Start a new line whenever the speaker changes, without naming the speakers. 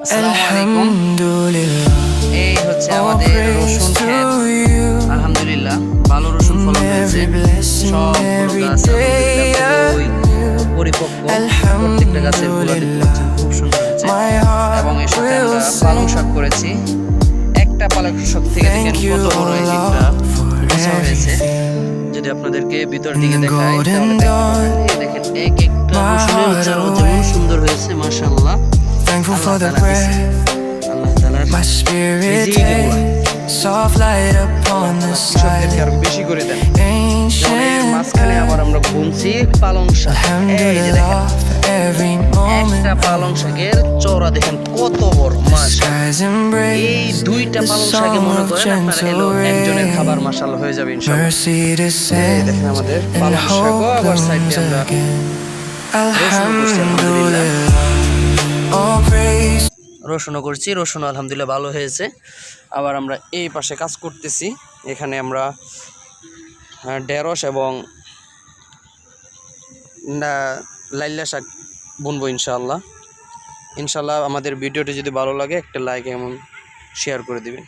আসসালামু আলাইকুম। এই হচ্ছে আমাদের রসুন ক্ষেত। আলহামদুলিল্লাহ ভালো রসুন ফলন হয়েছে। সবগুলো গাছ আলহামদুলিল্লাহ খুবই পরিপক্ক। প্রত্যেকটা গাছের গোড়া দেখতে পাচ্ছেন খুব সুন্দর হয়েছে। এবং এর সাথে আমরা পালং শাক করেছি। একটা পালং শাক থেকে দেখেন কত বড় একটা গোছা হয়েছে। যদি আপনাদেরকে ভিতর দিকে দেখাই তাহলে দেখতে পাবেন। এই দেখেন এক একটা রসুনের চারা যেমন সুন্দর হয়েছে মাশাআল্লাহ। আল্লাহ তাআলার রিজিক soft light upon the side আরো বেশি করে দেন। যেমন এর মাঝখানে আবার আমরা বুনছি পালং শাক। এই যে দেখেন একটা পালং শাকের চওড়া দেখেন কত বড় মাশাআল্লাহ। এই দুইটা পালং শাকে মনে করেন আপনার এলো একজনের খাবার মাশাআল্লাহ হয়ে যাবে ইনশাআল্লাহ। এই দেখেন আমাদের পালং শাকও আবার সাইড দিয়ে আমরা রসুনও করছি। রসুন আলহামদুলিল্লাহ ভালো হয়েছে। আবার আমরা এই পাশে কাজ করতেছি। এখানে আমরা ঢেঁড়স এবং লাইল্লা শাক বুনবো ইনশাআল্লাহ। আমাদের ভিডিওটি যদি ভালো লাগে একটা লাইক এবং শেয়ার করে দিবেন।